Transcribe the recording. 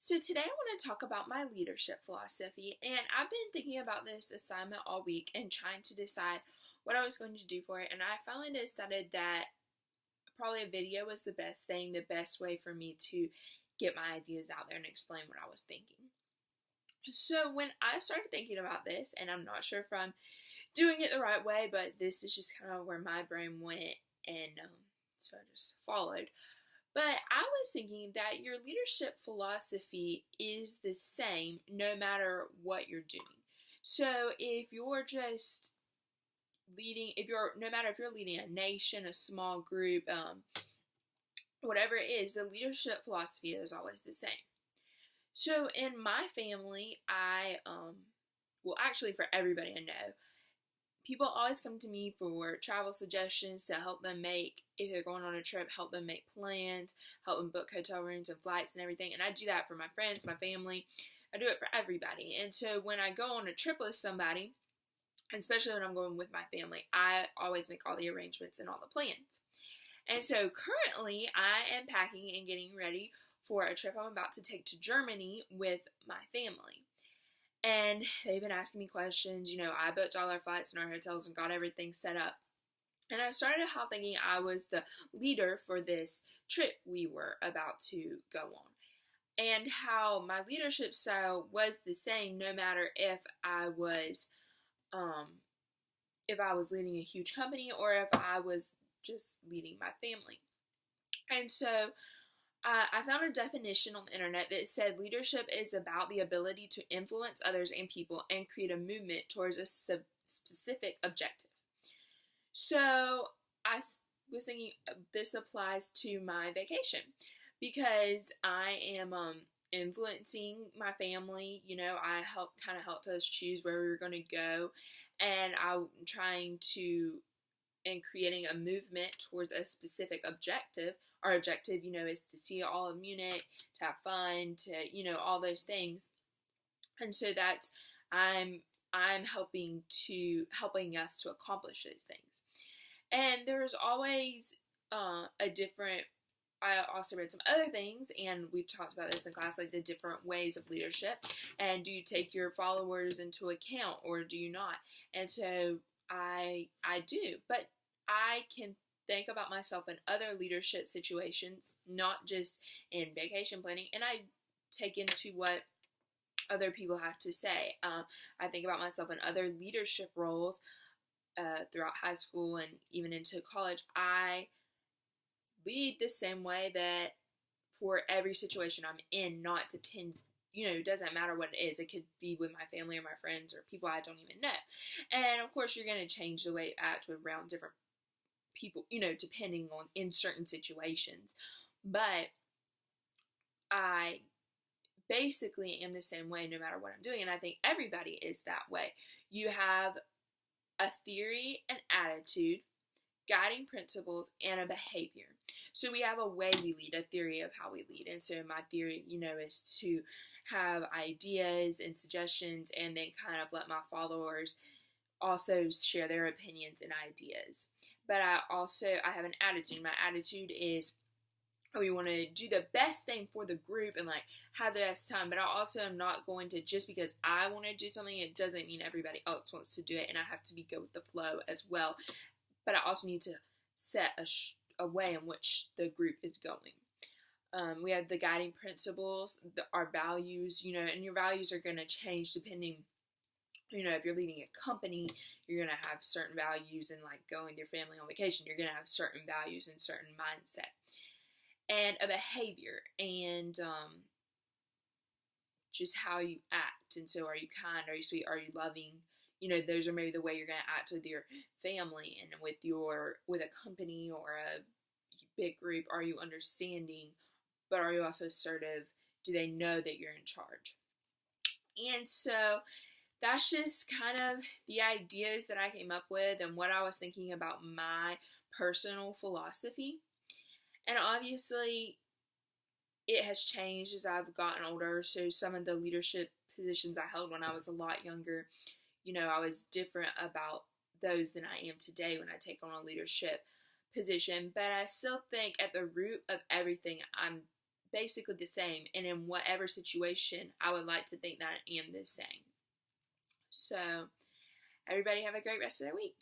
So today I want to talk about my leadership philosophy, and I've been thinking about this assignment all week and trying to decide what I was going to do for it, and I finally decided that probably a video was the best way for me to get my ideas out there and explain what I was thinking. So when I started thinking about this, and I'm not sure if I'm doing it the right way, but this is just kind of where my brain went, and so I just followed. But I was thinking that your leadership philosophy is the same no matter what you're doing. So if you're just leading, no matter if you're leading a nation, a small group, whatever it is, the leadership philosophy is always the same. So in my family, actually for everybody I know, people always come to me for travel suggestions to help them make, if they're going on a trip, help them make plans, help them book hotel rooms and flights and everything. And I do that for my friends, my family. I do it for everybody. And so when I go on a trip with somebody, especially when I'm going with my family, I always make all the arrangements and all the plans. And so currently I am packing and getting ready for a trip I'm about to take to Germany with my family. And they've been asking me questions. I booked all our flights and our hotels and got everything set up. And I started out thinking I was the leader for this trip we were about to go on. And how my leadership style was the same no matter if I was leading a huge company or if I was just leading my family. And so I found a definition on the internet that said leadership is about the ability to influence others and people and create a movement towards a specific objective. So I was thinking this applies to my vacation because I am influencing my family. I helped us choose where we were going to go, and I'm trying to and creating a movement towards a specific objective. Our objective, is to see all of Munich, to have fun, to, all those things. And so that's, I'm helping us to accomplish those things. And there's always I also read some other things, and we've talked about this in class, like the different ways of leadership. And do you take your followers into account or do you not? And so I do, but I can think about myself in other leadership situations, not just in vacation planning, and I take into what other people have to say. I think about myself in other leadership roles throughout high school and even into college. I lead the same way that for every situation I'm in, not depend. It doesn't matter what it is. It could be with my family or my friends or people I don't even know. And of course, you're going to change the way you act around different people, depending on in certain situations. But I basically am the same way no matter what I'm doing. And I think everybody is that way. You have a theory, an attitude, guiding principles, and a behavior. So we have a way we lead, a theory of how we lead. And so my theory, is to have ideas and suggestions and then kind of let my followers also share their opinions and ideas. But I have an attitude. My attitude is we want to do the best thing for the group and have the best time. But I also am not going to, just because I want to do something, it doesn't mean everybody else wants to do it. And I have to go with the flow as well. But I also need to set a way in which the group is going. We have the guiding principles, our values, and your values are going to change depending. If you're leading a company, you're going to have certain values, and going with your family on vacation, you're going to have certain values and certain mindset and a behavior and just how you act. And so are you kind? Are you sweet? Are you loving? Those are maybe the way you're going to act with your family and with a company or a big group. Are you understanding? But are you also assertive? Do they know that you're in charge? And so that's just kind of the ideas that I came up with and what I was thinking about my personal philosophy. And obviously, it has changed as I've gotten older. So some of the leadership positions I held when I was a lot younger, I was different about those than I am today when I take on a leadership position. But I still think at the root of everything, I'm basically the same. And in whatever situation, I would like to think that I am the same. So, everybody have a great rest of their week.